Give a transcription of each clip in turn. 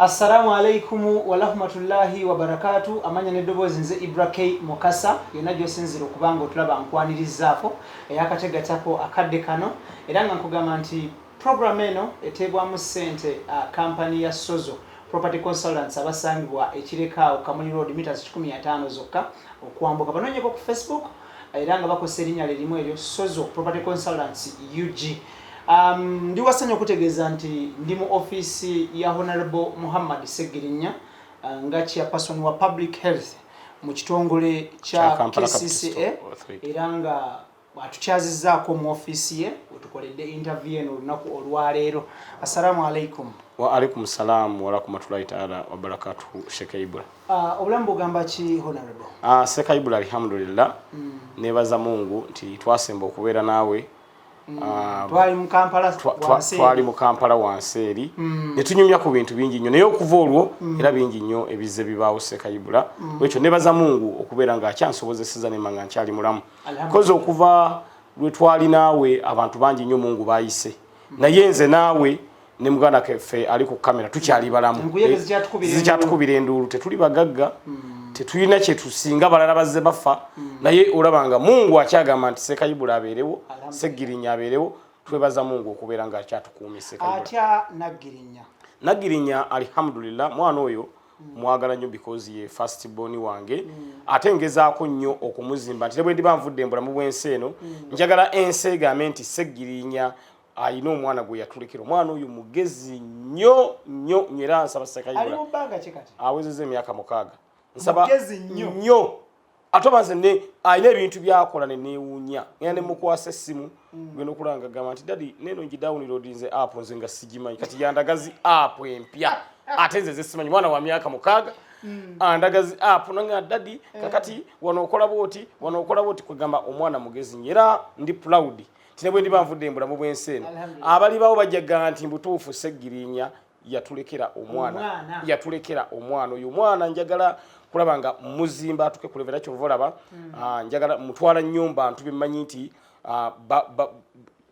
Assalamu alaikum wa rahmatullahi wa barakatuh. Amanya nedobozi nze Ibra K Mukasa yonna gyosinzira okubanga otulaba nkwanirizaako eyakategatako akadde kano era nga nkugamba nti program eno eteebwamu ssente kampani ya Sozo Property Consultants abasangibwa ekireka Kamuli Road meters 15 zokka okwambuka banoonyeko ku Facebook era nga bakosa erinnya lirimu eryo Sozo Property Consultants UG. Ndi wasanya okutegeeza nti ndi mu office ya Honorable Muhammad Segirinya nga chairperson wa public health mu kitongole kya KCCA era nga atukyazizzaako mu office ye otukoledde interview eno olunaku olwaleero. Assalamu alaikum. Wa alaikum salam wa rahmatullahi ta'ala wa barakatuhu. Sheikh Ibra. Obulamu bugamba ki Honorable? Sheikh Ibra alhamdulillah. Nebaza Mungu nti twasemba okubeera naawe. Twali mu Kampala wanseeri netunyumya ku bintu bingi nnyo naye okuva olwo era bingi nnyo ebize bibaawo Sekayibula ekyo nebaza Mungu okubeera nga akyansobozeseza nemanga nkyali mulamu koze okuva lwe twali naawe abantu bangi nnyo Mungu bayise naye nze naawe ne muganda kaffe ali ku kamera tukyali balamu zikyatukubira enduulu tetuli bagagga tetulina kye tusinga balala bazze bafa naye olabanga Mungu akyagamba nti Sekayibula abeerewo Segirinya abeerewo twebaza Mungu okubeera nga akyatukuumye Sekayibula. Atya Nagirinya alhamdulillah mwana oyo mwagala nnyo because ye first born wange ate ngezaako nnyo okumuzimba nti bwe ndiba nvudde mbulamu bw'ensi eno njagala ensi egambe nti Segirinya ayina omwana gwe yatulekera omwana oyo mugezi nnyo era nsaba Sekayibula ali mu bbanga ki kati awezezza emyaka 6 nsaba nnyo atobanze ne ayina ebintu byakola ne neewuunya ngenda ne mukwasa essimu ngenda okulanga gamba nti dadi neno ngidownloadinze app nze nga sigimanyi kati yandagazi app empya ate nze zesimanyi mwana wa myaka 6 andagazi app nanga dadi kakati wanokola boti kugamba omwana mugezi era ndi proud tinebwe ndi banvudde embulamu bw'ensi eno abali bawo bajjaga nti mbutuufu Segirinya yatulekera omwana oyo omwana njagala kulabanga muzimba atuke kulevera kyovolaba njagala mutwala nnyumba ntu bimanyi nti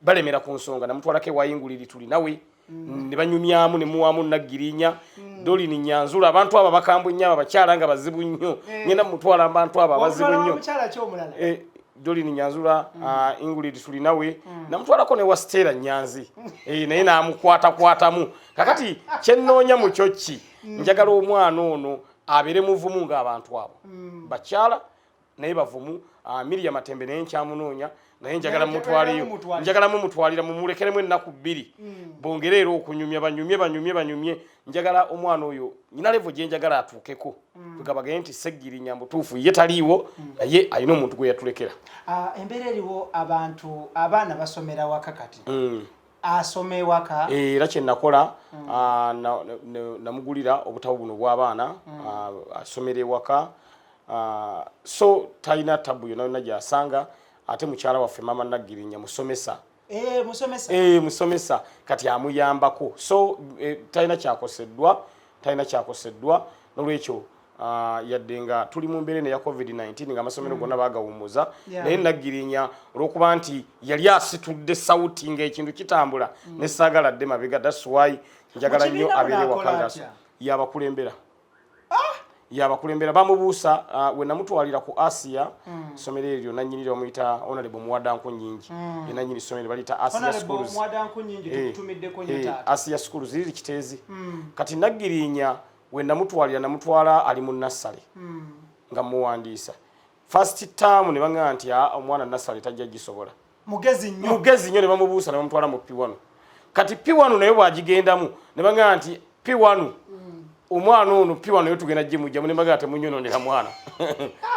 balemera ku nsonga namutwalako ewayinguliri tuli nawe ne banyumyamu ne muwamu Nagirinya doli ni nyanzula abantu aba bakambwe nnyaba bakyala nga bazibu nnyo ngenda mutwala abantu aba bazibu nnyo doli ni nyanzula inguliri tuli nawe namutwalako ne Wastera Nyanzi naye namukwatamu kakati kyennoonya mu kyokki njagala omwana ono abeere muvumu ng'abantu abo bakyala naye bavumu Miriam Matembe naye nkyamunoonya naye njagala mumutwalira mumulekeremu ennaku 2 bongereera okunyumya banyumye njagala omwana oyo nyina levo gye njagala atuukeko tugabage nti Segirinya mbutuufu ye taliiwo naye alina omuntu gwe yatulekera. Embeera eriwo abaana basomera waka kati asome ewaka era kye nakola namugulira obutabo buno bw'abaana asomera ewaka so talina tabu yonna gy'asanga ate mukyala waffe mama Nagirinya musomesa kati amuyambako so talina kyakoseddwa nolwekyo yadde nga tuli mu mbeera ya COVID-19 nga amasomero gonna bagawumuza naye Nagirinya olw'okuba nti yali asitudde sauti ng'ekintu kitambula ne saagaladde mabega that's why njagala nnyo abeere waka yabakulembera bamubuusa we namutwalira ku Asia somero eryo nannyinira omuyita Honorable Muwadanku Nyingi nannyini somero balita Asia Schools ziri Kiteezi kati Nagirinya we namutwala ali mu Nassale nga muwandiisa first term ne bangamba nti omwana Nassale tajja gisobola mugezi nnyo ne bamubuusa ne bamutwala mu P1 kati P1 naye bwagigendamu ne bangamba nti P1 omwana ono P1 naye tugenda gimujja ne bagamba temunyononera mwana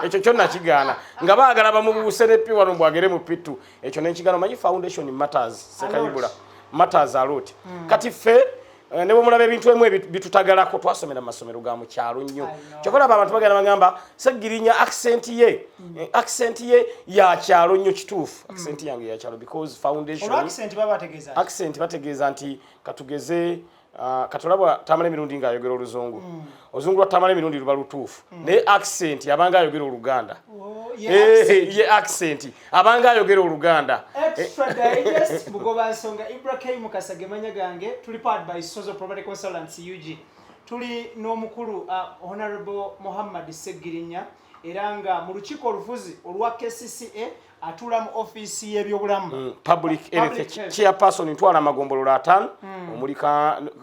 ekyo kyonna kigaana nga baagala bamubuuse ne P1 bwagere mu P2 ekyo n'ekigaana manyi foundation matters Sekayibula matters a lot kati ffe ne bwemulaba ebintu emu bitutagalako twasomera mu masomero ga mu kyalo nnyo kyokola abantu bagenda bagamba Segirinya accent ye ya kyalo nnyo kituufu accent yange ya kyalo because foundation accent bategeeza nti katugeze katolabwa tamale mirundi nga ayogera oluzungu oluzungu lwa tamale mirundi luba lutuufu naye accent abanga ayogera Oluganda ye accent abanga ayogera Oluganda extra digest mugoba nsonga Ibra K Mukasa gemanya gange tuli powered by Sozo Property Consultants UG tuli n'omukulu Honorable Muhammad Segirinya era nga mu lukiiko olufuzi olwa KCCA atula mu office y'ebyobulamu public health chairperson ntwala amagombolola 5 omuli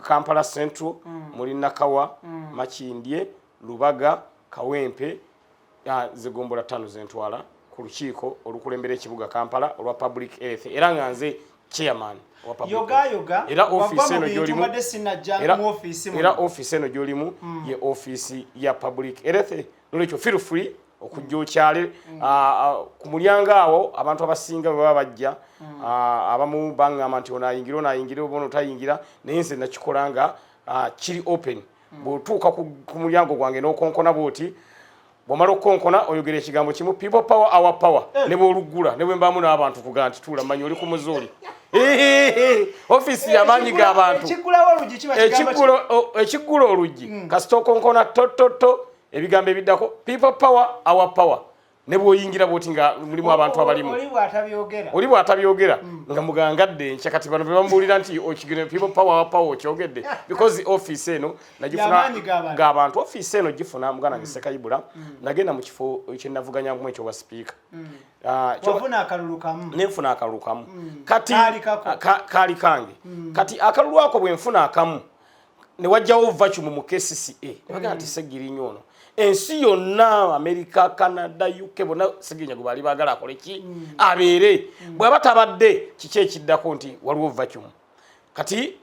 Kampala Central muli Nakawa Makindye Lubaga Kawempe zigombola 5 zentwala ku lukiiko olukulembera ekibuga Kampala olwa public health era nga nze chairman wa public yoga era office eno gyolimu era office eno gyolimu ye office ya public health nolekyo feel free okujja okyale ku mulyango awo abantu abasinga baba bajja abamu bangamba nti onayingira obono tayingira naye nze nakikolanga kiri open bw'otuuka ku mulyango gwange n'okonkona bw'oti bw'omala okukonkona oyogera ekigambo kimu people power our power ne bw'oluggula ne bwe mbaamu n'abantu kuga nti tuula manyi oli ku muzooli office y'amaanyi g'abantu ekiggulo oluggi kasita okonkona tototo ebigambo ebiddako people power our power ne bw'oyingira bw'oti nga mulimu abantu abalimu oli bw'atabyogera nga mugangadde enkya kati bano be bamubuulira nti okigire people power our power okyogedde because office eno nagifuna ng'abantu office eno gifuna muganda nge Sekayibula nagenda mu kifo ekyennavuganyamu ekyo bwa speaker nenfuna akalulu kamu kati kaali kange kati akalulu ako bwe nfuna akamu ne wajjawo vacuum mu KCCA baga nti Segirinya ono ensi yonna America Canada UK bona Segirinya gwe bali baagala akole ki abeere bw'aba tabadde kiki ekiddako nti waliwo vacuum kati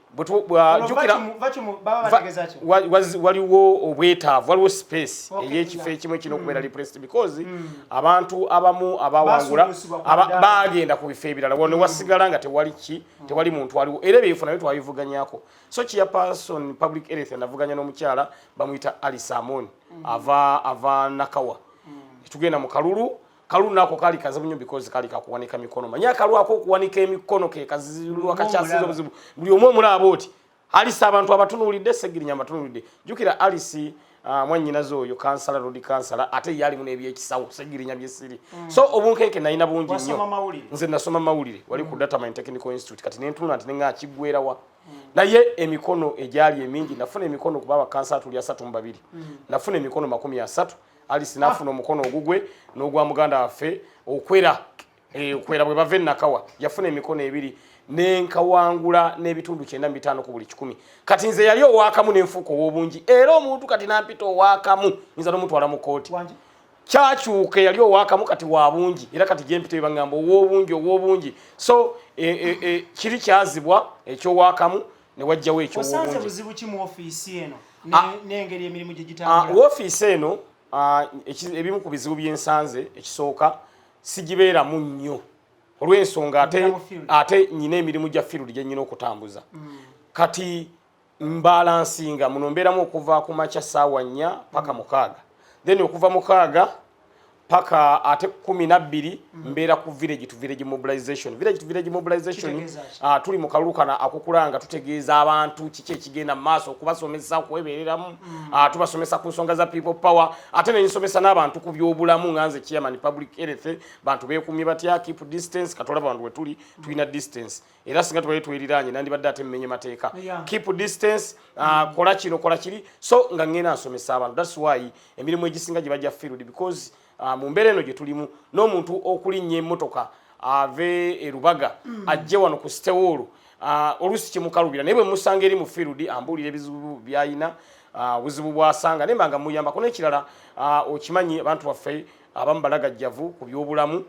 waliwo obwetaavu waliwo space ey'ekifo ekimu ekina okubeera repressed because abantu abamu abawangula bagenda ku bifo ebirala wano wasigala nga tewali muntu aliwo era ebyefuna bye twabivuganyako so chairperson public health anavuganya n'omukyala bamuyita Alice Amon ava Nakawa tugenda mu kalulu nako kali kaza bunyo because kali kakuwanika mikono manya kalulu ako kuwanika emikono ke kazilwa kakyasizo buzibu buli omwe mulabo oti Alice abantu abatunulidde Segirinya abatunulidde jukira Alice mwannyinazo oyo kansala road kansala ate yali mune ebyekisawo Segirinya byesiri so obunkenke nalina bungi nnyo nze nasoma mawulire wali ku Data Mine Technical Institute kati nentuna nti nenga kigwerawa naye emikono ejali emingi nafuna emikono kuba kansala tuli 32 nafuna emikono 30 Alice nafuna omukono ogugwe n'ogwa muganda waffe okwera bwe bave Nakawa yafuna emikono ebiri nenkawangula n'ebitundu 95 ku buli 100 kati nze yali owakamu n'enfuuko w'obungi era omuntu kati nampita owakamu nza n'omutwala mu kooti kyakyuka yali owakamu kati wa bungi era kati gyempita ebangamba ow'obungi so kiri kyazibwa ekyowakamu ne wajjawo ekyow'obungi buzibu ki mu office eno n'engeri emirimu gye gitambula office eno ebimu ku bizibu byensanze ekisooka sigibeeramu nnyo olw'ensonga ate nyina emirimu gya field gye nyina okutambuza kati mbalansinga muno mbeeramu okuva ku makya ssaawa 4 paka 6 then okuva 6 paka ate 12 mbeera ku village to village mobilization tuli mu kalulu kana akukulanga tutegeeza abantu kiki ekigenda mu maaso okubasomesa okwebereramu tubasomesa ku nsonga za people power ate nenyisomesa n'abantu ku byobulamu nganze chairman public health bantu beekumye batya keep distance katolaba abantu we tuli tulina distance era singa twali tweriranye nandibadde ate mmenye mateeka keep distance kola kino kola kiri so nga ngena nsomesa abantu that's why emirimu egisinga gye bajja field because mu mbeera eno gye tulimu n'omuntu okulinnya emmotoka ave erubaga ajje wano ku Stewolo oluusi kimukalubira naye bwe musanga eri mu field ambuulira ebizibu byayina buzibu bwasanga naye mbanga muyambako n'ekirala okimanyi abantu baffe abamu balagajjavu ku byobulamu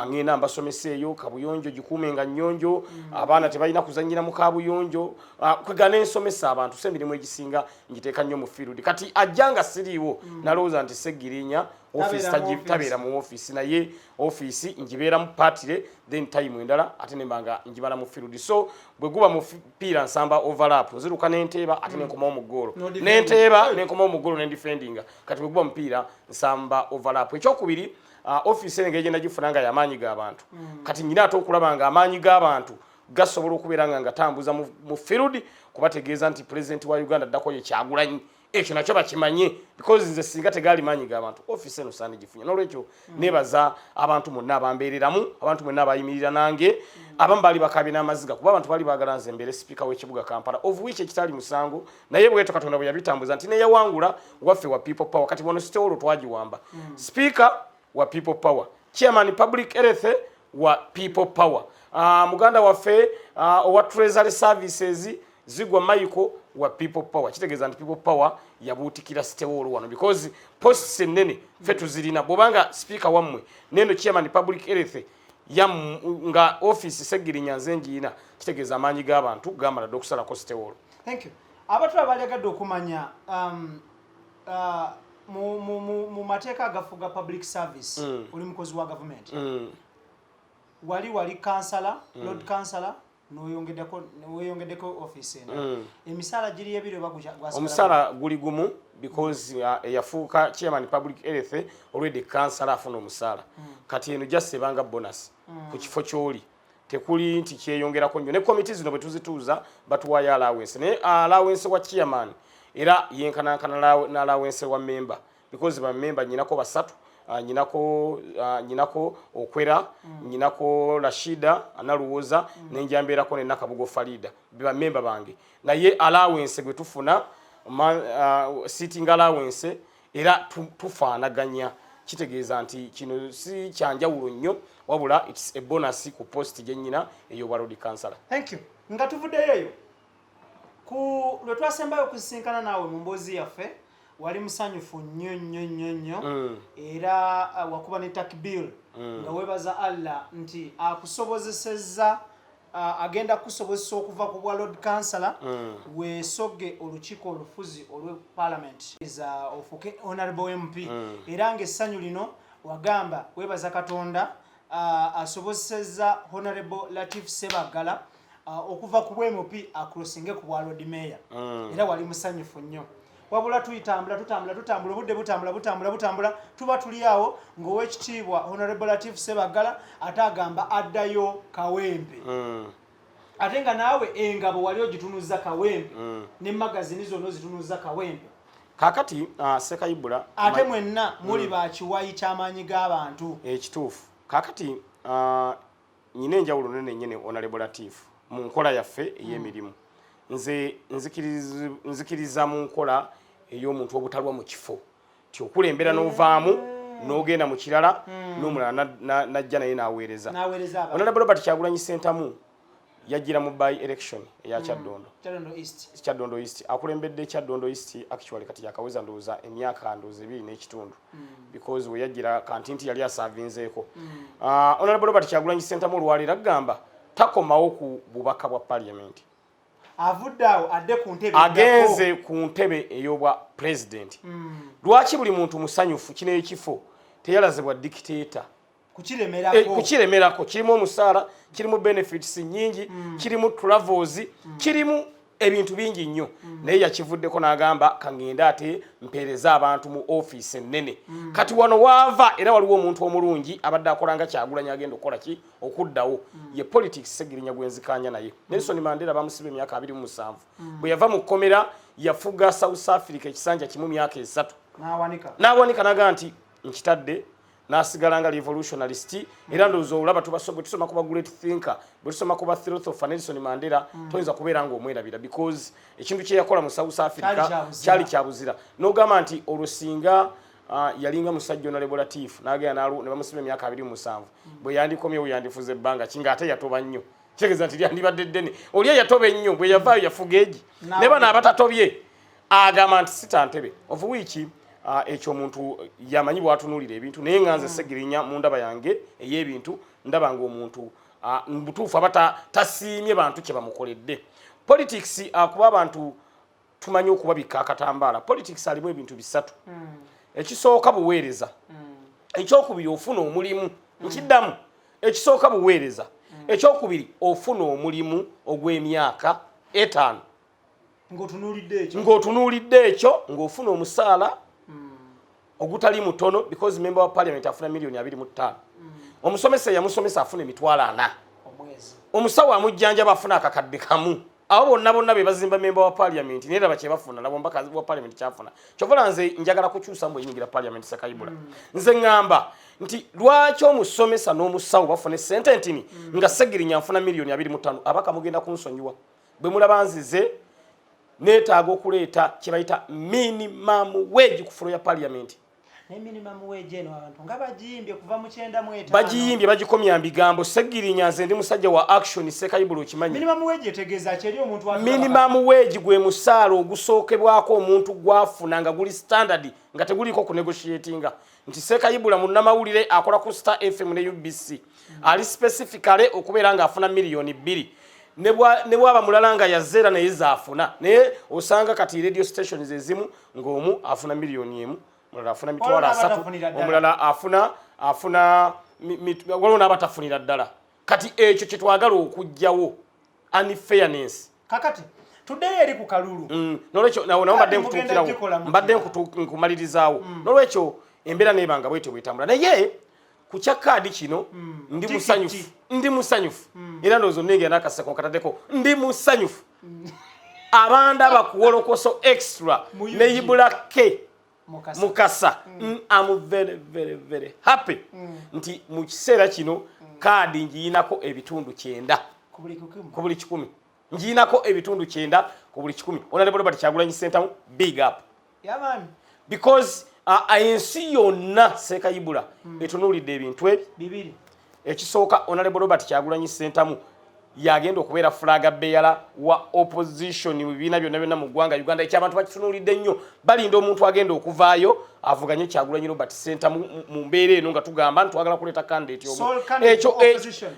ngenda mbasomeseeyo kabuyonjo gikuumenga nnyonjo abaana tebalina kuzannyira mu kabuyonjo kwegana ensomesa abantu so emirimu egisinga ngiteeka nnyo mu field kati ajjanga siriiwo nalowooza nti Segirinya office tabeera mu office naye office ngibeera mu patire then time endala ate nembanga njibala mu field so bwe guba mupiira nsamba overlap nziruka n'enteeba ate nenkomawo mu ggoolo n'enteeba nenkomawo mu ggoolo n'endifendinga kati bwe guba mupiira nsamba overlap ekyokubiri office engeri gye nagifunanga y'amaanyi g'abantu kati nyina ate okulaba nga amaanyi g'abantu gasobola okubeera nga ngatambuza mu field kubategeeza nti president wa Uganda addako ye Kyagulanyi ekyo nakyo bakimanye because nze singa tegali manyi g'abantu office eno sani gifunye n'olwekyo nebaza abantu monna abambeereramu abantu monna abayimirira nange abamu bali bakabye n'amaziga kuba abantu bali baagala nze mbeere speaker w'ekibuga Kampala of which ekitali musango naye bweto Katonda bwe yabitambuza nti neyawangula waffe wa people power kati bono sitewolo twagiwamba speaker wa people power chairman public health wa people power muganda waffe owa treasury services zigwa Michael wa people power kitegeeza nti people power yabuutikira sitewolo wano because posts ennene ffe tuzirina bwobanga speaker wammwe neno chairman public health nga office Segirinya nze njiina kitegeeza amaanyi g'abantu gamala d'okusalako sitewolo. Thank you. Abantu abalagadde okumanya mu mateeka agafuga public service oli mukozi wa government wali councillor lord councillor noyongeddeko office eno emisala giri ebiro bagusha omusala guli gumu because yafuuka chairman public health already councillor afuna omusala kati eno just ebanga bonus ku kifo kyoli tekuli nti kyeyongerako nnyo ne committee zino bwe tuzituuza batuwaayo allowance ne allowance wa chairman era yenkanankana na allowance wa member because ba member nyinako basatu nyinako okwera nyinako Rashida analuwoza nenjambeerako ne Nakabugo Farida biba member bange naye allowance gwe tufuna sitting allowance era tufaanaganya kitegeeza nti kino si kyanjawulo nnyo wabula it's a bonus ku post gyenyina eyo Road Councillor. Thank you. Nga tuvuddeyo eyo ku lwe twasembayo okusinkana naawe mu mboozi yaffe wali musanyufu nnyo era wakuba ne takbir nga webaza Allah nti akusobozesezza agenda kusobozesa okuva ku bwa Lord Councillor weesoge olukiiko olufuzi olwe Parliament ofuke Honorable MP era ng'essanyu lino wagamba webaza Katonda asobozesezza Honorable Latif Sebagala okuva ku MP akulosinge ku bwa Lord Mayor era wali musanyufu nnyo wabula tutambula obudde butambula tuba tuli awo ng'owekitiibwa Honorable Latif Sebagala atagamba addayo Kawempe ate nga naawe engabo wali ogitunuza Kawempe ne magazini zonna zitunuza Kawempe kakati Sekayibula ate mwenna muli bakiwayi ky'amaanyi g'abantu ekituufu kakati nyina enjawulo nene nyene Honorable Latif mu nkola yaffe ey'emirimu nze nzikiriza mu nkola ey'omuntu obutalwa mu kifo ti okulembera n'ovaamu n'ogenda mu kirala n'omulala najja naye n'aweereza Honorable Robert Kyagulanyi Ssentamu yajjira mu by election eya Kyaddondo East akulembedde Kyaddondo East actually kati yakaweza ndowooza emyaka ndowooza 2 n'ekitundu because we yajjira kanti yali asavinzeeko Honorable Robert Kyagulanyi Ssentamu olwaleero agamba takomawo ku bubaka bwa parliament avuddawo adde ku ntebe agenze ku ntebe ey'obwa president lwaki buli muntu musanyufu kino ekifo teyalazibwa dictator kukiremerako kirimu omusaala kirimu benefits nyingi kirimu travels kirimu ebintu bingi nnyo naye yakivuddeko n'agamba kangenda ate mpeereza abantu mu office ennene kati wano waava era waliwo omuntu omulungi abadde akolanga Kyagulanyi agenda okukola ki okuddawo ye politics Segirinya gwenzikanya naye Nelson Mandela bamusiba emyaka 27 bwe yava mu kkomera yafuga South Africa ekisanja kimu myaka 3 n'awanika naga nti nkitadde nasigala nga revolutionalist era ndowooza olaba tusoma kuba great thinker bwe tusoma kuba philosopher Nelson Mandela toyinza kubeera ng'omwerabira because ekintu kye yakola mu South Africa kyali kyabuzira n'ogamba nti olusinga yalinga musajja Honorable Latif n'agenda ne bamusiba emyaka 27 bwe yandikomyewo yandifuza ebbanga kinga ate yatoba nnyo kitegeeza nti lyandibadde ddene oli yatoba ennyo bwe yavaayo yafuga egi ne bano abatatobye agamba nti sitantebe of which ekyo omuntu yamanyi bwatunuulira ebintu naye nga nze Segirinya mu ndaba yange ey'ebintu ndaba ng'omuntu mbutuufu aba tasiimye bantu kye bamukoledde politics kuba abantu tumanyi okubabika akatambaala politics alimu ebintu bisatu ekisooka buweereza ekyokubiri ofuna omulimu nkiddamu ekisooka buweereza ekyokubiri ofuna omulimu ogw'emyaka 5 ng'otunuulidde ekyo ng'ofuna omusaala ogutali mutono because member wa parliament afuna $25,000 omusomesa yamusomesa afuna $400 omweezi omusawo amujjanja bafuna akakadde kamu abo bonna be bazimba member wa parliament nera bache bafuna nabo mbaka wa parliament kyafuna chovola nze njagala kukyusa mbo yingira parliament Sekayibula nze ngamba nti lwaki omusomesa n'omusawo bafune sente ntini nga Segirinya nfuna miliyoni 25 abaka mugenda kunsonyiwa bwe mulabanzize netaaga okuleeta kibayita minimum wage ku floor ya parliament ne minimum wage eno abantu nga bajimbye kuva mu 9 bajimbye bagikomya mbigambo Segirinya nze ndi musajja wa action Sekayibula okimanyi minimum wage etegeeza kyeri omuntu wa minimum wage gwe musaalo ogusookebwako omuntu gwafuna nga guli standard nga teguliko ku negotiatinga nti Sekayibula munnamawulire akola ku Star FM ne UBC ali specifically okubeera nga afuna miliyoni 2 ne bwaba mulala nga yazera naye zaafuna naye osanga kati radio stations ezimu ng'omu afuna miliyoni 1 mulala afuna mitwalo 3 omulala afuna waliwo n'abatafunira ddala kati ekyo kye twagala okugjawo unfairness kakati tuddeyo eri ku kalulu nolwekyo nawo mbadde nkutuukirawo mbadde nkumalirizawo nolwekyo embeera nebanga bwete bwetambula naye ku kya kaadi kino ndi musanyufu era ndowooza nnengera n'akaseko nkataddeko ndi musanyufu abanda bakuwolokoso extra ne Ibulake Mukasa I'm very very very happy nti mu kiseera kino kaadi njiyinako ebitundu 9 ku buli 10 njiyinako ebitundu 9 ku buli 10 Honorable Robert Kyagulanyi Ssentamu big up man because ensi yonna Sekayibula etunuulidde ebintu ebi bibiri ekisooka Honorable Robert Kyagulanyi Ssentamu yagenda okubeera flaga bearer wa opposition mu bibiina byonna mu ggwanga Uganda ekyabantu bakitunuulidde nnyo balinda omuntu agenda okuvaayo avuganye Kyagulanyi Robert Ssentamu mu mbeera eno nga tugamba ntwagala kuleeta candidate ekyo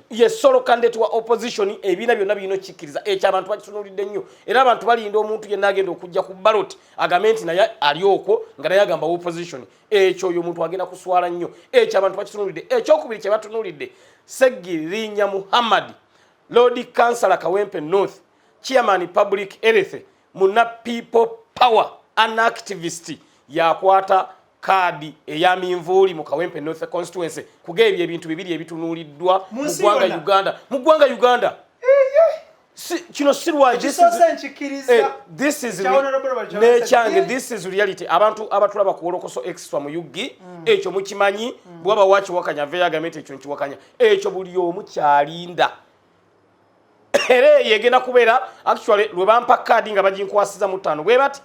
yes solo candidate wa opposition ebibiina byonna birina okikkiriza ekyabantu bakitunuulidde nnyo era abantu balinda omuntu yenna agenda okujja ku ballot agambe nti naye ali okwo nga naye agamba opposition ekyo oyo omuntu agenda kuswala nnyo ekyabantu bakitunuulidde ekyokubiri kye batunuulidde Segirinya Muhammad Lord Councillor Kawempe North, Chairman Public Health, Muna People Power, an activist, yakwata kadi ey'aminvuuli mu Kawempe North constituency kugebye ebintu bibiri ebitunuuliddwa mu ggwanga Uganda. Kino sirwa this is reality. Abantu abatulaba kuwolokoso extra mu yugi ekyo mukimanyi bwaba wachi wakanya veya gamete ekyo nkiwakanya ekyo buli omu kyalinda. Ere yegena kubeera actually lwe bampa kadi nga baginkwasiza mu 5 bwe bati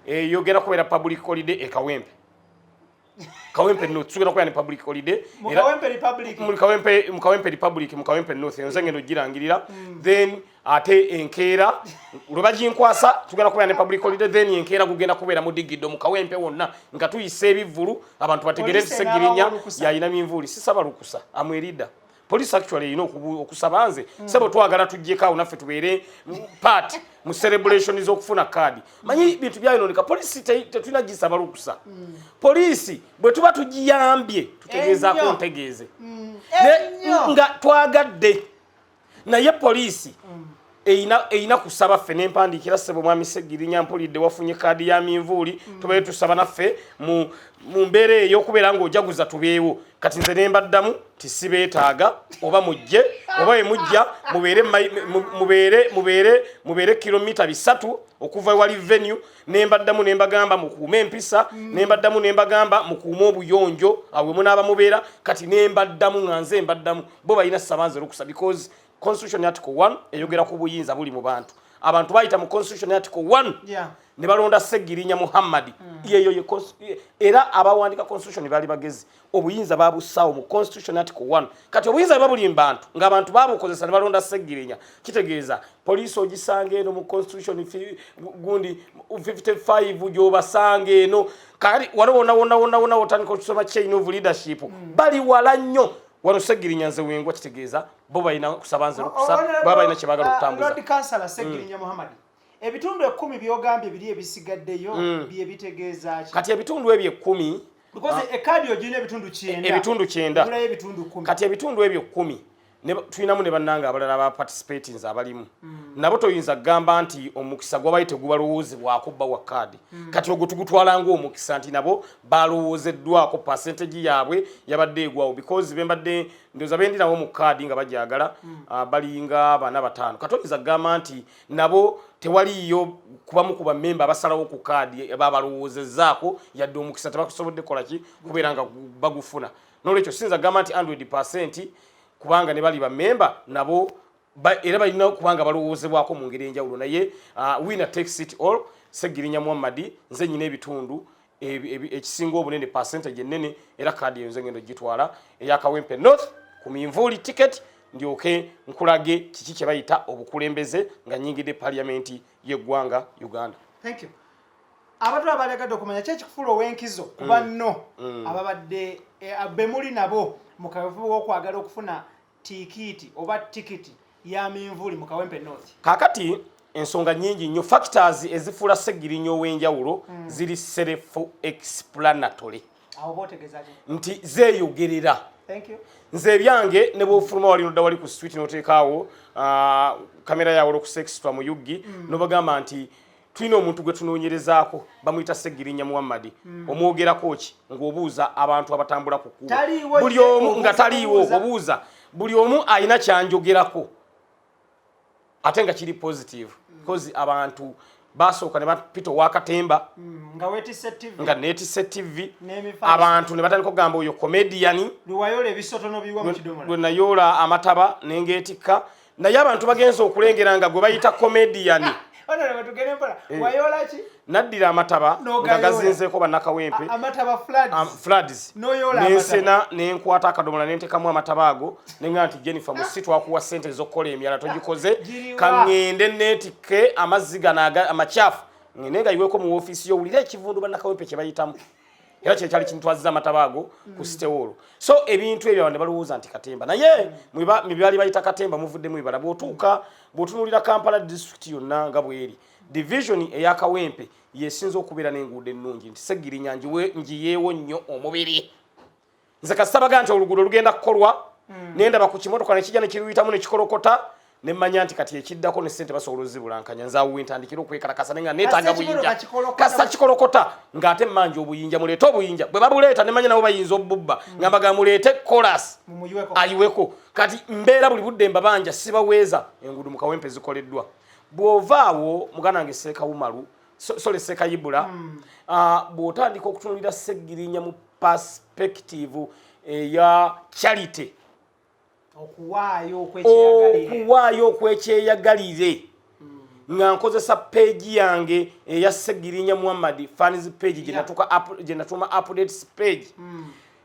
yogera kubeera public holiday e Kawempe North tugenda kubeera ne public holiday mu Kawempe Republic mu Kawempe North nze ngendo girangirira then ate enkeera lwe baginkwasa tugenda kubeera ne public holiday then enkeera kugenda kubeera mu Digido mu Kawempe wonna nga tuyise ebivulu abantu bategere Segirinya yayina minvuuli sisaba lukusa amwerida. Police actually okusaba nze sebo twagala tujjeka unaffe tubeere part mu celebration z'okufuna kadi manyi bintu byayononeka police tetulina gisaba lukusa police bwe tuba tugiyambye tutegeezaako ntegeeze nga twagadde naye police eyina kusaba ffe n'empandiikira ssebo mwami Segirinya mpulidde wafunye kadi ya minvuuli tubeere tusaba naffe mu mbeera eyo okubeera ng'ojaguza tubeewo kati nze ne mbaddamu tisibeetaaga oba mujje oba emujja mubeere kilomita 3 okuva wali venue ne mbaddamu ne mbagamba mukuume empisa ne mbaddamu ne mbagamba mukuume obuyonjo awe munaaba mubeera kati ne mbaddamu nga nze mbaddamu bo balina sabanze lukusa because Constitution Article 1 eyogera ku buyinza buli mu bantu abantu bayita mu Constitution Article 1 ne balonda Segirinya Muhammad yeyo era abawandika Constitution bali bagezi obuyinza babusawo mu Constitution Article 1 kati obuyinza babuli mbantu ng'abantu babukozesa ne balonda Segirinya kitegeeza police ogisange eno mu Constitution gundi 55 gyobasange eno kali wona otandika okusoma chain of leadership bali wala nnyo wano Segirinya nze wengwa kitegeeza bo balina kusabanze lukusa baba balina kye baagala okutambuza. Lord Councillor Segirinya Muhammad ebitundu 10 byogambye biri ebisigaddeyo bye bitegeeza ki kati ebitundu ebyo 10 because ekadi ogine ebitundu 9 kati ebitundu ebyo 10 tulinamu ne bannanga abalala ba participating abalimu nabo toyinza kugamba nti omukisa gwabayite gubalowoozebwako bba wa kaadi kati ogwo tugutwala ng'omukisa nti nabo balowoozeddwako percentage yaabwe yabadde egwawo because bembadde ndoza bendi nabo mu kaadi nga bajagala balinga bana batano kati oyinza kugamba nti nabo tewaliyo kubamu ku bammemba abasalawo ku kaadi babalowoozezaako yadde omukisa tebakusobodde kolaki kubeera nga bagufuna nolwekyo sinza kugamba nti 100% kubanga ne bali bammemba nabo era balina kubanga balowoozebwako mu ngeri enjawulo naye winner takes it all Seggirinya Muhammad nze nyina ebitundu ekisinga obunene percentage ennene era kaadi eyo nze ngendo gitwala eyakawempe north ku minvuuli ticket ndyoke nkulage kiki kye bayita obukulembeze nga nyingidde parliament y'eggwanga Uganda. Thank you. Abantu abalegadde okumanya kyekikufuula ow'enkizo kuba nno ababadde bemuli nabo mu kaweefube w'okwagala okufuna tikiti oba tikiti ya minvuuli mu Kawempe North. Kaakati ensonga nnyingi nnyo factors ezifuula Seggirinya ow'enjawulo ziri self-explanatory. Awo bootegeeza ki? Nti zeeyogerera. Thank you. Nze ebyange ne bw'ofuluma wali nodda wali ku street n'oteekaawo kamera yawe olw'okusextwa mu yuggi n'obagamba nti tulina omuntu gwe tunoonyerezaako bamuyita Seggirinya Muhammad omwogerako ki ng'obuuza abantu abatambula ku kkubo buli omu nga taliiwo obuuza buli omu alina kyanjogerako ate nga kiri positive because abantu basooka ne bapita owakatemba nga neetisse TV abantu ne batandika okugamba oyo comedian lwe nayoola amataba nengeetikka naye abantu bagenza okulengera nga gwe bayita comedian naddira amataba nga gazinzeeko bannakawempe floods nensena nenkwata akadomola nentekamu amataba ago nenga nti Jennifer musi twakuwa ssente z'okukola emyala togikoze kaŋŋende neetikke amazzi gano amakyafu ngende nga yiweeko mu woofiisi y'owulira ekivundu bannakawempe kye bayitamu era kyekyali kimutwaziza amataba ago ku sitewolo so ebintu ebyo ne balowooza nti katemba naye mibali bayita katemba muvuddemu ebibala bw'otunuulira Kampala district yonna nga bweri division eyakawempe yesinza okubeera n'enguudo ennungi nti Seggirinya njiyeewo nnyo omubiri nze kasitabaga nti oluguudo lugenda kukolwa nendaba ku kimotoka nekijja nekiruyitamu nekikolokota nemmanya nti kati ekiddako ne ssente basobola ozibulankanya nzaawo ntandikira okwekalakasa nenga neetaaga buyinja kasa kikolokota ng'ate mmanja obuyinja muleete obuyinja bwe babuleeta nemmanya nabo bayinza obubba nga mbaga muleete kolas ayiweko kati mbeera buli budde mbabanja sibaweeza enguudo mu Kawempe zikoleddwa bw'ovaawo muganda wange Seekawumalu Seekayibula bw'otandika okutunuulira Seggirinya mu perspective eya charity okuwaayo okwekyeyagalire nga nkozesa page yange eya Seggirinya Muhammad fans page gye natuuma updates page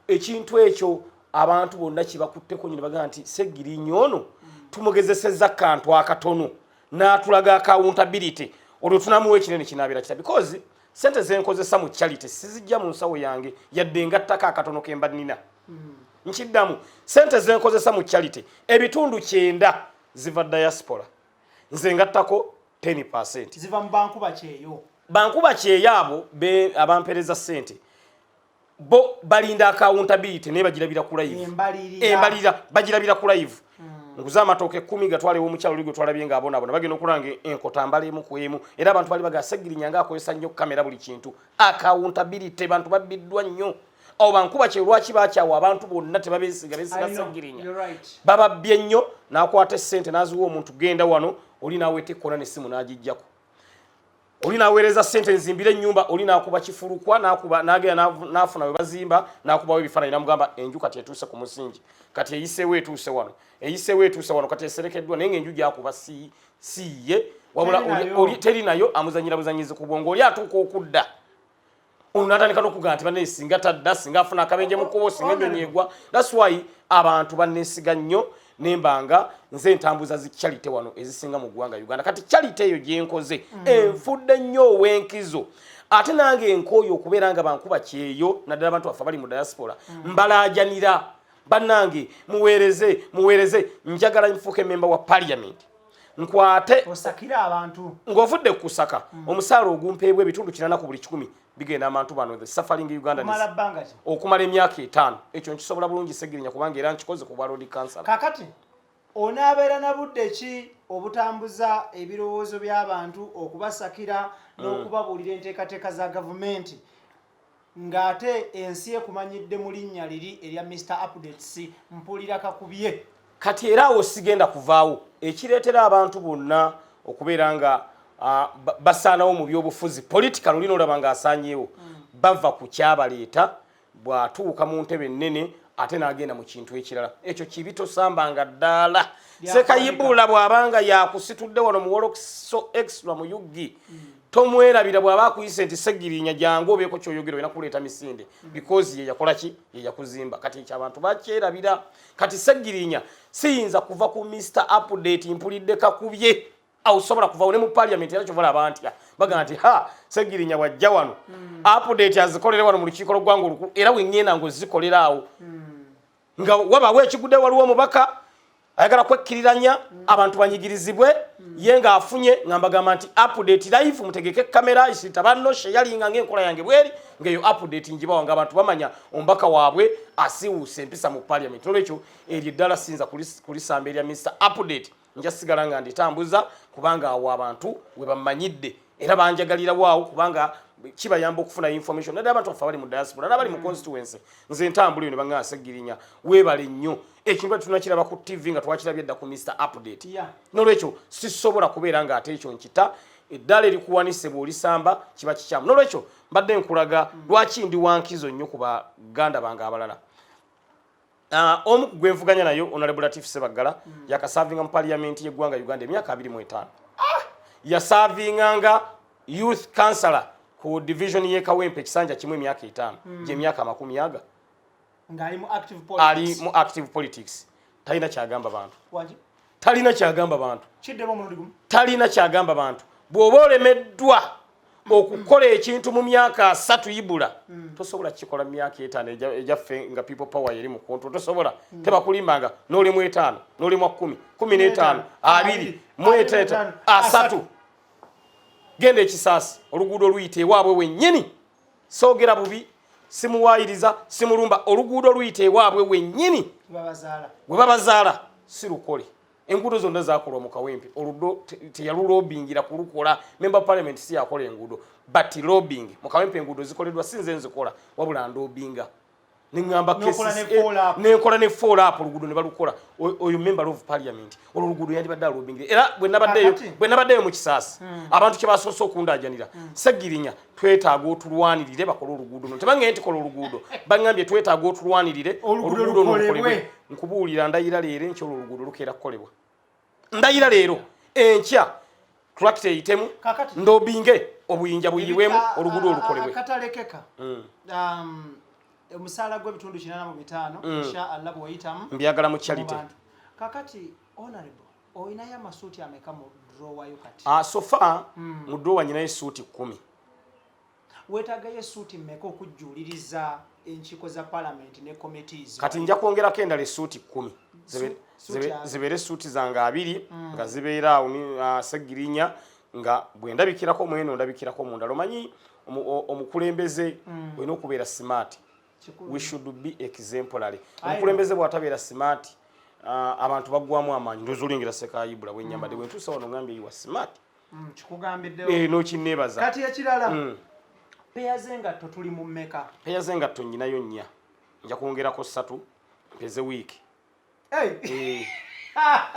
ekintu ekyo abantu bonna kibakutteko nyine bagamba nti Seggirinya ono tumugezesezza kantu akatono n'atulaga accountability olwo tunamuwa ekinene kinaabira kita because sente zenkozesa mu charity sizijja mu nsawo yange yadde ngattako akatono kemba nina nkiddamu sente zenkozesa mu charity ebitundu 9 ziva diaspora nze ngattako 10% ziva mu bankuba kyeyo abo abampereza sente bo balinda accountability naye bagirabira ku live embalirira bagirabira ku live nguza amatooke 10 gatwalewo omukyalo ligo twalabye nga abona bagenda okulanga enkotambala emu ku emu era abantu bali baga Seggirinya nga akozesa nnyo kamera buli kintu accountability bantu babbiddwa nnyo abo bankuba kye lwaki bakyawo abantu bonna tebabeesiga Seggirinya bababbye nnyo n'akwata essente n'aziwa omuntu genda wano oli n'aweeta ekkona n'essimu n'agijjako oli n'aweereza ssente nzimbire ennyumba oli n'akuba kifulukwa n'agenda n'afuna we bazimba n'akubawo ebifaananyi n'amugamba enju kati etuuse ku musingi kati eyiseewo etuuse wano kati eserekeddwa naye ng'enju gyakuba siye wabula oli teri nayo amuzanyira buzanyizi ku bwongo oli atuuka okudda ono n'atandika n'okugamba nti banne singa tadda singa afuna akabenje mu kkubo singa ennyonyi egwa that's why abantu banneesiga nnyo nembanga nze ntambuza zi charity wano ezisinga mu ggwanga Uganda kati charity eyo gyenkoze enfudde nnyo ow'enkizo ate nange enkooyo okubeera nga bankuba kyeyo naddala abantu baffe bali mu diaspora mbalaajanira bannange muweereze njagala nfuuke member wa parliament nkwate osakira abantu ng'ovudde kusaka omusaala ogumpeebwa ebitundu 80 ku buli 100 bigenda abantu bano the suffering Uganda okumala emyaka 5 ekyo nkisobola bulungi Seggirinya kubanga era nkikoze ku bwa road council kakati onaabeera na budde ki obutambuza ebirowoozo by'abantu okubasakira n'okubabuulira enteekateeka za gavumenti ng'ate ensi ekumanyidde mu linnya liri erya Mr. Updates mpulira kakubye. Kati era awo sigenda kuvaawo ekireetera abantu bonna okubeera nga basaanawo mu byobufuzi political olina olaba ng'asaanyeewo bava ku kyabaleeta bw'atuuka mu ntebe ennene ate n'agenda mu kintu ekirala ekyo kibi tosambanga ddaala. Ssekayibula bw'abanga yakusitudde wano mu Wolokiso extra mu Yuggi tomwerabira bw'aba akuyise nti Seggirinya jangu obeeko ky'oyogera olina kuleeta misinde because ye yakola ki ye yakuzimba. Kati ekyo abantu bakyerabira. Kati Seggirinya siyinza kuva ku Mr. Update mpulidde kakubye awusobola kuva ne mu parliament era kyovala abantu bagamba nti Seggirinya wajja wano Update azikolere wano mu lukiiko lw'eggwanga olukulu era wennyena ng'ozikolera awo nga wabaawo ekigudde waliwo omubaka ayagala kwekkiriranya abantu banyigirizibwe ye ng'afunye nga mbagamba nti Update live mutegeke kamera isita bannoshe yalinga ng'enkola yange bweri ng'eyo Update njibawa ng'abantu bamanya omubaka waabwe asiwuuse empisa mu parliament. Olwekyo eryo eddala siyinza kulisamba erya Mr. Update nja sigala nga nditambuza kubanga awo abantu we bamanyidde era banjagalira waawo kubanga kibayamba okufuna information naddala abantu baffe bali mu diaspora n'abali mu constituency. Nze ntambula ne banga Seggirinya weebale nnyo ekintu tunakiraba ku TV nga twakirabye edda ku Mr. Update. N'olwekyo sisobola kubeera nga ate ekyo nkita eddala erikuwanise bw'olisamba kiba kikyamu. N'olwekyo mbadde nkulaga lwaki ndi wankizo nnyo ku baganda bange abalala. Omu gwenvuganya nayo Honorable Latif Ssebaggala yakasavinga mu parliament y'eggwanga Uganda emyaka 25. Yasavinganga youth councillor ku division ye Kawempe kisanja kimwe emyaka 5 gye emyaka 10 ng'ali mu active politics. Ali mu active politics. Talina kyagamba bantu. Waji? Talina kyagamba bantu. Kiddemu omulundi gumu. Talina kyagamba bantu. Bw'oba olemeddwa okukola ekintu mu myaka 3 ibula tosobola kikola mu myaka 5 ejaffe nga people power yeri mu control tosobola teba kulimbanga n'oli mu 5 n'oli mu 10 15 20 mu 3 genda ekisaasi oluguudo luyite ewaabwe wennyini soogera bubi simuwaayiriza simulumba oluguudo luyite ewaabwe wennyini we babazaala si lukole. Enguudo zonna zaakolwa mu Kawempe oludo teyalulobingira kulukola member parliament si yakola enguudo but lobbying mu Kawempe enguudo zikoleddwa sinze nzikola wabula ndobinga ningamba nenkola ne follow up oluguudo ne balukola oyo member of parliament oluguudo yandibadde lobbying era bwe nabaddeyo mu kisaasi abantu kye basoose okundajanira Seggirinya twetaaga otulwanirire bakola oluguudo no tebange nti kola oluguudo bangambye twetaaga otulwanirire oluguudo n'okolebwe nkubuulira ndayira leero enkya oluguudo lukeera kukolebwa ndayira leero enkya tractor eyitemu ndobinge obuyinja buyiwemu oluguudo olukolebwe katalekeka omusaala gw'ebitundu 85 inshallah bw'oyitamu mbyagala mu charity kakati honorable oyinayo amasuuti ameka mu drawer yo kati so far mu drawer nyinayo suuti 10 weetaagayo essuuti mmeka okujjuuliriza enkiiko za parliament ne committees kati nja kwongerako endala essuuti 10 zibeere essuuti zange 2 nga zibeera awo Seggirinya nga bwe ndabikirako mweno ndabikirako mundala omanyi omukulembeze olina okubeera smart. We should be exemplary. Omukulembeze bw'atabeera smart abantu baggwamu amaanyi ndoza olengera Ssekayibula bwennyambadde bwe ntuusa wano ngambye you are smart kikugambiddewo n'okinneebaza kati ekirala peya z'engatto tuli mu mmeka? Peya z'engatto nnyinayo 4 nja kwongerako 3 mpeze wiiki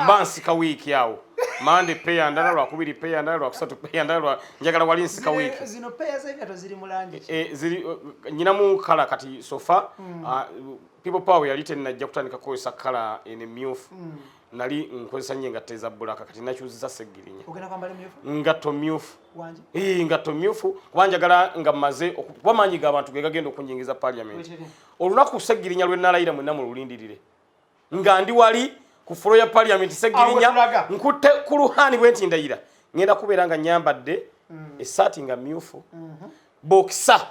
mba nsika wiiki awo mande peya ndala lwakubiri peya ndala lwakusatu peya ndala njagala wali nsika wiiki zino peya z'engatto ziri mu langi ziri nyinamu kala kati sofa people power yali tenajja kutandika kukozesa kala emyufu nali nkozesa nnyo engatto eza bbulaka kati nakyuziza Seggirinya ogenda kwambala emyufu ngatto myufu ngatto myufu kuba njagala nga mmaze okuba maanyi g'abantu ge gagenda okunyingiza parliament olunaku Seggirinya lwe nalayira mwenna mu lulindirire nga ndi wali ku floor ya parliament Seggirinya nkutte ku luhaani bwe nti ndayira ngenda kubeera nga nyambadde essaati nga myufu boxer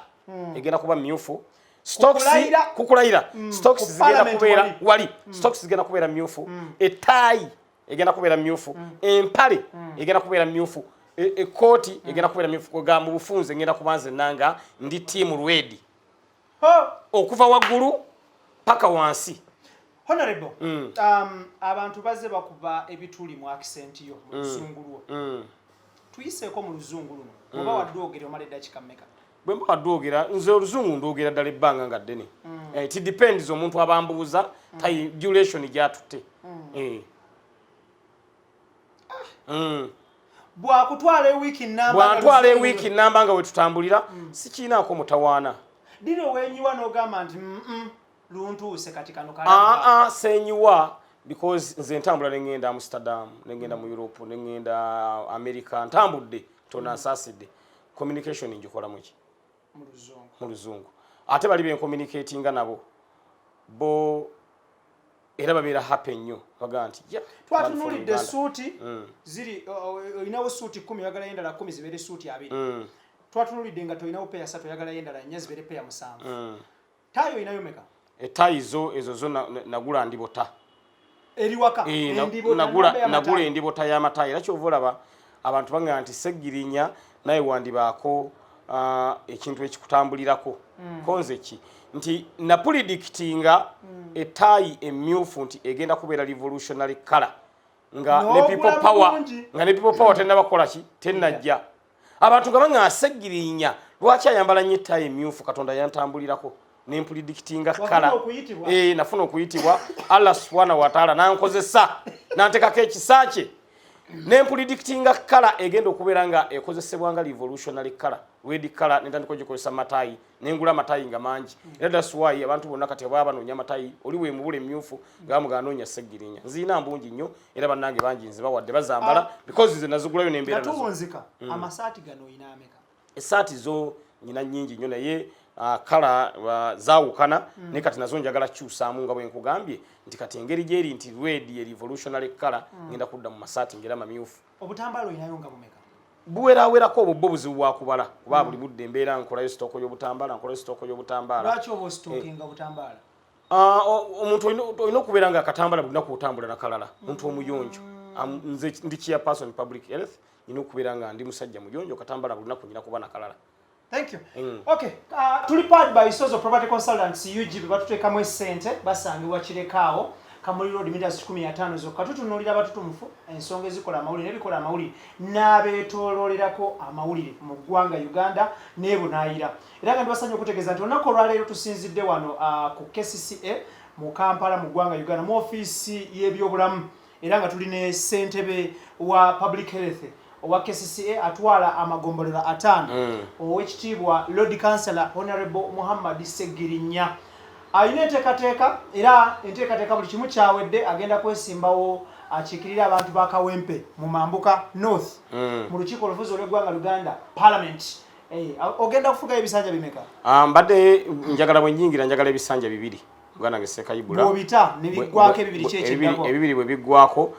egenda kuba myufu stocks kukulayira stocks zigenda kubeera wali stocks zigenda kubeera myufu etaayi egenda kubeera myufu empale egenda kubeera myufu ekooti egenda kubeera myufu ga mu bufunze ngenda kubanze nanga ndi team ready okuva waggulu paka wansi Honorable, abantu bazze bakuba ebituli mu accent yo mu luzungu lwo. Tuyiseeko mu luzungu luno. Oba wadde ogere omala eddakiika mmeka? Bwe mba wadde ogera nze oluzungu ndogera ddala ebbanga nga ddene. It depends omuntu abambuuza tayi duration gyatutte. Bwakutwala ewiiki nnamba nga we tutambulira sikiinaako mutawaana. Dino wenyiwa n'ogamba nti luntuuse kati kano kalaba. Senyiwa because nze ntambula ne ngenda Amsterdam, ne ngenda mu Europe, ne ngenda America, ntambudde tona nsaasidde. Communication njikola muki? Mu luzungu. Ate bali ben communicatinga nabo. Bo era babeera happy nnyo baga nti twatunulidde suuti ziri olinawo suuti 10 oyagala endala 10 zibeere suuti 2. Twatunulidde nga tolinawo peya 3 oyagala endala 4 zibeere peya 7. Tayo inayo meka? Etayi ezo nagula ndibota. Eri waka nagula endibota y'amatayi era kyova olaba abantu bangamba nti Seggirinya naye wandibaako ekintu ekikutambulirako konze ki nti napredictinga etayi emyufu nti egenda kubeera revolutionary color nga ne people power tena bakola ki tenajja abantu nga bangamba Seggirinya lwaki ayambala nnyo etayi emyufu Katonda yantambulirako nempredictinga kala nafuna okuyitibwa Allah subhanahu wa ta'ala nankozesa nantekako ekisa kye nempredictinga kala egenda okubeera nga ekozesebwa nga revolutionary kala red kala nentandika gikozesa matayi nengula matayi nga mangi era that's why abantu bonna kati baba banoonya matayi oli we mubule emyufu nga muganoonya Seggirinya nzina mbungi nnyo era bannange bangi nziba wadde bazambala because nze nazigulayo nembeera nazo natuwonzika amasaati gano oyina ameka esaati zo nyina nnyingi nnyo naye kala zaawukana ne kati nazo njagala kyusaamu nga bwe nkugambye nti kati engeri gyeri nti red ye revolutionary color ngenda kudda mu masaati ngera mamyufu. Obutambalo oyinayo nga bumeka? Buweerawerako obwo buzibu bwa kubala kuba buli budde embeera nkolayo sitooko y'obutambala. Lwaki oba ositookinga obutambala? Omuntu olina okubeera nga akatambala bulina kutambula nakalala omuntu omuyonjo. Nze ndi chairperson public health nina okubeera nga ndi musajja muyonjo katambala bulina kunyina kuba nakalala. Thank you. Okay. Tuli powered by Sozo Property Consultants UGB batuteekamu essente basangibwa Kirekaawo Kamuli Road meters 15 zokka tutunuulira abatutumufu ensonga ezikola amawulire n'ebikola amawulire n'abeetooloolerako amawulire mu ggwanga Uganda ne Bunaayira. Era nga ndibasanye okutegeeza nti olunaku olwaleero tusinzidde wano ku KCCA mu Kampala mu ggwanga Uganda mu ofiisi y'ebyobulamu era nga tuli ne ssentebe wa public health owa KCCA atwala amagombolero 5 owekitiibwa Lord Councillor Honorable Muhammad Seggirinya ayina enteekateeka era enteekateeka buli kimu kyawedde agenda kwesimbawo akiikirira abantu ba Kawempe mu Mambuka North mu lukiiko olufuzi olw'eggwanga Uganda Parliament. Ogenda kufuga ebisanja bimeka? Mbadde njagala bwe nnyingira njagala ebisanja 2 Uganda ngesekayibula bw'obita ne biggwako ebibiri kyekiddako ebibiri bwe biggwako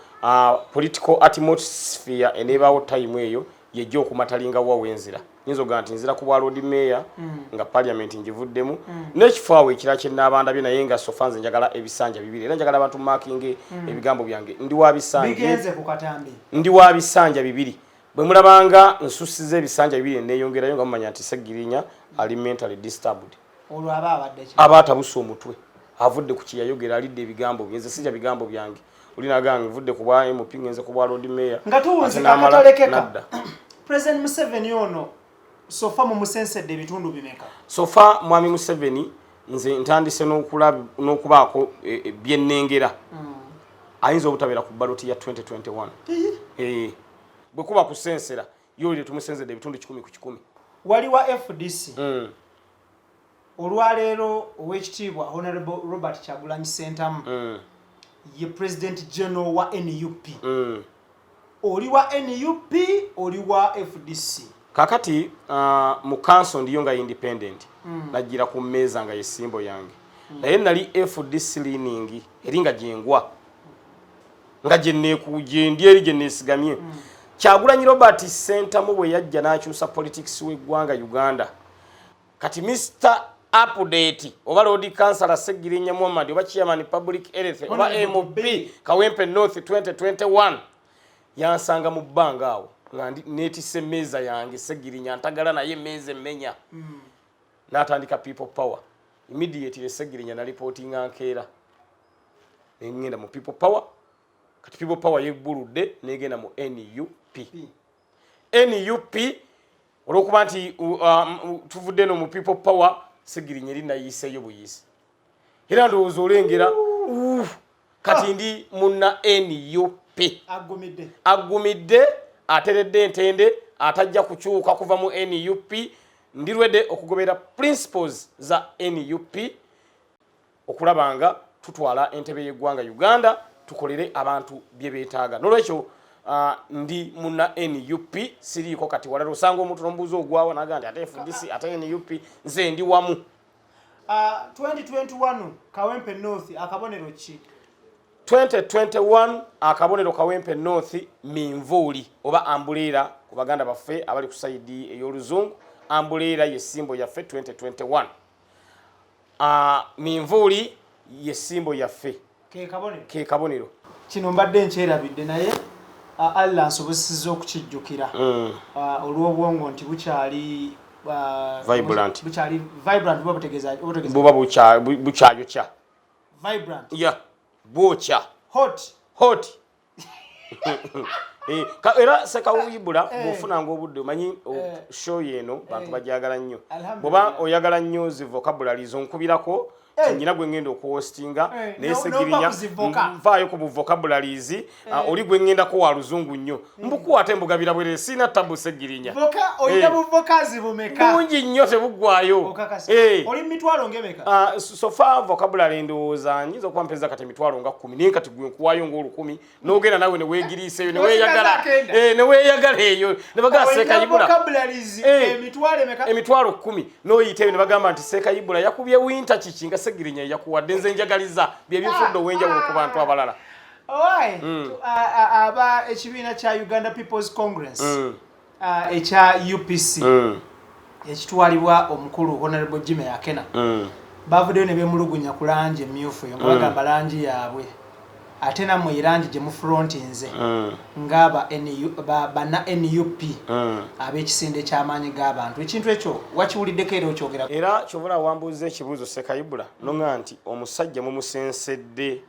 political atmosphere eneebaawo time eyo yejja okumatalinga wawenzira nyinza ogaa nti nzira ku bwa Lord Mayor nga Parliament ngivuddemu n'ekifo awo ekira kye n'abandabye naye nga sofa nze njagala ebisanja 2 era njagala abantu marking ebigambo byange ndi wa bisanja bigenze ku katambi ndi wa bisanja 2 bwe mulabanga nsusize ebisanja 2 neeyongerayo nga mumanya nti Seggirinya ali mentally disturbed olwo abadde abatabusa omutwe avudde ku kiyayogera alidde ebigambo byenze sija bigambo byange ulina gange vudde ku bwa MP ngenze ku bwa Lord Mayor nga tuwunzika akatalekeka President Museveni ono sofa mu musensedde ebitundu bimeka sofa mwami Museveni nze ntandise n'okubaako byennengera ayinza obutabeera ku ballot ya 2021 bwe kuba kusensera yoli tumusenzedde ebitundu 10 ku 10 wali wa FDC olwaleero owekitiibwa Honorable Robert Kyagulanyi Ssentamu ye President General wa NUP oli wa NUP oli wa FDC kakati mu council ndiyo nga independent nagira ku meza nga yesimbo yange naye nali FDC leaning eringa jengwa nga jennekuje ndi eri jennesigamye Kyagulanyi Robert Ssentamu bwe yajja n'akyusa politics w'eggwanga Uganda kati Mr update oba Lord Councillor Seggirinya Muhammad oba Chairman Public Health oba MOP Kawempe North 2021 yansanga mu bbanga awo nga netise meza yange Seggirinya ntagala naye meza emmenya n'atandika people power immediately Seggirinya na reporting ankeera ngenda mu people power kati people power yebbuludde negenda mu NUP NUP olwokuba nti tuvudde no mu people power Segirinya eri nayiseeyo buyisi era ndowooza olengera kati ndi munna NUP agumidde ateredde entende atajja kukyuka kuva mu NUP ndirwedde okugobera principles za NUP okulabanga tutwala entebe y'eggwanga Uganda tukolere abantu bye beetaaga nolwekyo ndi munna NUP siriiko kati walala osanga omuntu nombuuza ogwawo naga nti ate FDC ate NUP nze ndi wamu 2021 Kawempe North akabonero ki 2021 akabonero Kawempe North minvuli oba ambulera ku baganda baffe abali ku side ey'oluzungu ambulera yesimbo yaffe 2021 minvuli yesimbo yaffe ke kabonero kino mbadde nkyerabidde naye Allah nsobozesezza okukijjukira olw'obwongo nti bukyali vibrant buba bukyayokya vibrant bwokya hot era sekawuyibula bw'ofunanga obudde omanyi show yeno bantu bajagala nnyo bw'oba oyagala nnyo zi vocabularies onkubirako nyina gwe ngenda okuhostinga naye Segirinya nvaayo ku vocabularies oli gwe ngendako wa luzungu nnyo mbukuwa ate mbugabira bwere sina tabu Segirinya bungi nnyo tebuggwayo oli mitwalo ngemeka sofa vocabulary ndowooza nyinza okuba mpeza kati emitwalo nga 10 naye kati gwe nkuwayo ng'olukumi n'ogenda nawe ne weegiriiseeyo ne weeyagala eyo ne bagamba Sekayibula emitwalo 10 n'oyiteeyo ne bagamba nti Sekayibula yakubye winter kiki nga Segirinya yakuwadde nze njagaliza bye bifudde ow'enjawulo ku bantu abalala aba ekibiina kya Uganda People's Congress ekya UPC ekitwalibwa omukulu Honorable Jimmy Akena bavuddeyo ne beemulugunya ku langi emmyufu eyo nga bagamba langi yaabwe ate nammwe irangi gye mufrontinze ng'aba bana NUP ab'ekisinde ky'amaanyi g'abantu ekintu ekyo wakiwuliddeko era okyogera era kyobula wambuuza ekibuuzo Sekayibula noŋŋa nti omusajja mumusensedde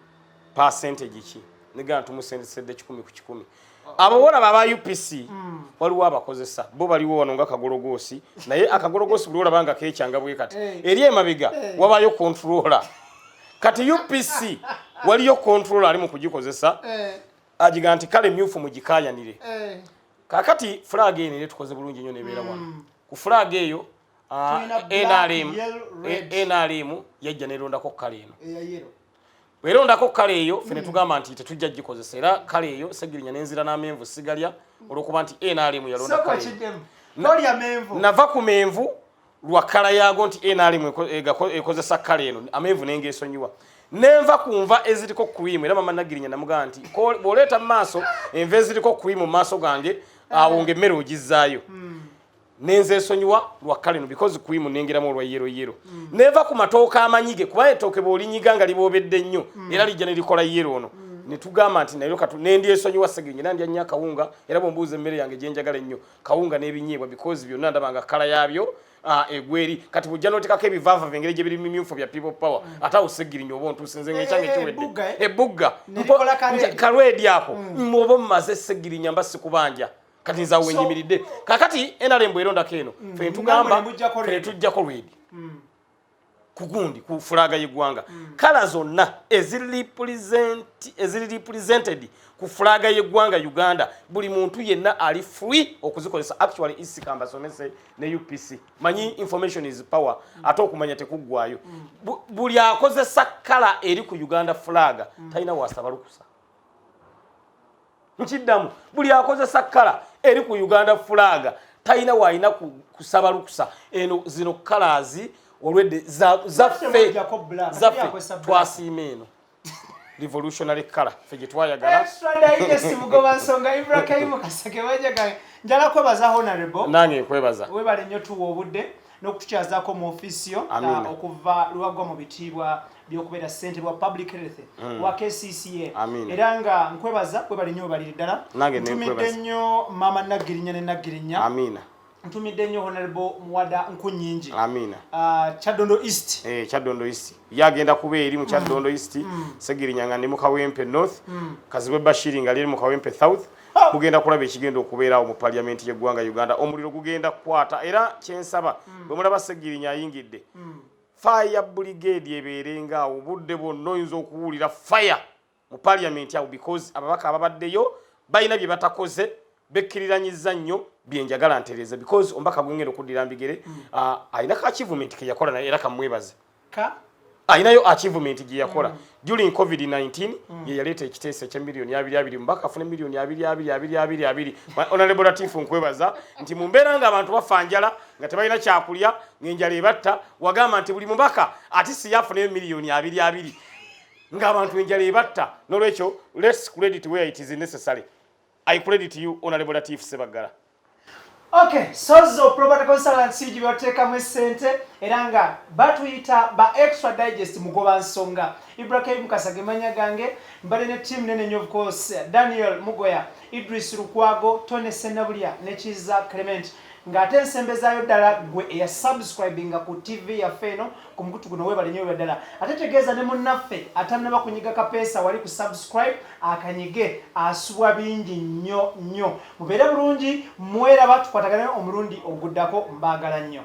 percentage ki negamba tumusensedde 10 ku 10 abawala baba UPC waliwo abakozesa bo baliwo wano nga Kagologoosi naye akagologoosi buli olaba nga keekyanga bwe kati eri emabega wabayo controller kati UPC waliyo controller ali mu kugikozesa agiga nti kale myufu mugikayanire kakati flag ene ne tukoze bulungi nnyo nebeera wano ku flag eyo NRM yajja nerondako kale eno werondako kale eyo fene tugamba nti tetujja gikozesa era kale eyo Segirinya nenzira n'amenvu sigalya olwokuba nti NRM yalonda kale nava ku menvu lwa kala yago nti NRM ekozesa kale eno amenvu nengeesonyiwa nenva kunva eziriko cream era mama Nagirinya namugamba nti boleta maaso enva eziriko cream mu maaso gange awonge mmere ogizaayo nenze esonyiwa lwa kale no because cream nengeramu olwa yero neva ku matooka amanyige kuba etooke bolinyiga nga libobedde nnyo era lijja ne likola yero ono ne tugamba nti nayo katu nendi esonyiwa Segirinya nandya nya kawunga era bombuuze emmere yange gyenjagala nnyo kawunga n'ebinyeebwa because byonna ndabanga kala yabyo egweri kati bujja notekako ebivava vengere gye biri mimyufu bya people power ate Segirinya oba ontuusinze ng'ekyange kiwedde ebugga kalwedi ako oba mmaze Segirinya mba sikubanja kati nza wenyimiridde kakati NRM erondako eno fe tugamba fe tujjako lwedi kugundi ku fulaga y'eggwanga kala zonna eziri represented ku fulaga y'eggwanga Uganda buli muntu yenna ali free okuzikozesa actually isikamba somese ne UPC manyi information is power ate okumanya tekuggwayo buli akozesa kala eri ku Uganda fulaga talina wasaba lukusa nkiddamu buli akozesa kala eri ku Uganda fulaga talina waayina kusaba lukusa eno zino kalazi olwedde zaffe twasiima eno revolutionary color fe gye twayagala njala kwebaza Honorable nange nkwebaza webale nnyo tuwa obudde n'okutukyazaako mu ofiisi yo okuva lwagwa mu bitiibwa by'okubeera ssente bwa public health wa KCCA era nga nkwebaza webale nnyo webalire ddala ntumidde nnyo Mama Nagirinya ne Nagirinya ntumidde nnyo honorable Muwada Nkunyingi. Amina. Kyaddondo East. Kyaddondo East. Yagenda kuba eri mu Kyaddondo East, Segirinyanga ne mu Kawempe North, Kazibwe Bashiri nga ali mu Kawempe South. Mugenda kulaba ekigenda okubeerawo mu parliament y'eggwanga Uganda. Omuliro gugenda kukwata era kyensaba bwe mulaba Segirinya ayingidde. Fire brigade ebeerenga awo budde bwonna oyinza okuwulira fire mu parliament awo because ababaka ababaddeyo balina bye batakoze bekkiriranyiza nnyo byenjagala ntereeza because ombaka gwengenda okuddira mbigere alina ka achievement ke yakola naye era kamwebaze alinayo achievement gye yakola during COVID-19 ye yaleeta ekiteeso ekya miliyoni 220 mbaka afune miliyoni 220 honorable Latif nkwebaza nti mu mbeera nga abantu bafanjala nga tebalina kyakulya ng'enjala ebatta wagamba nti buli mubaka ati si yafune miliyoni 220 ng'abantu enjala ebatta n'olwekyo let's credit where it is necessary. I credit you honorable Latif Sebagala. Okay, Sozo Property Consultancy jibatekamu sente era nga batuyita ba extra digest mugoba nsonga. Ibrahim Mukasa gemanya gange mbale ne team nene nyo of course Daniel Mugoya, Idris Lukwago, Tony Senabulya ne Chiza Clement. Ngate nsembezayo ddala gwe ya subscribinga ku TV ya Feno ku mukutu guno webale nyo ddala. Atetegeza ne munnaffe atamnaba kunyiga kapesa wali ku subscribe akanyige asubwa bingi nnyo. Mubere bulungi mwera batu kwatagana omulundi oguddako mbagala nnyo.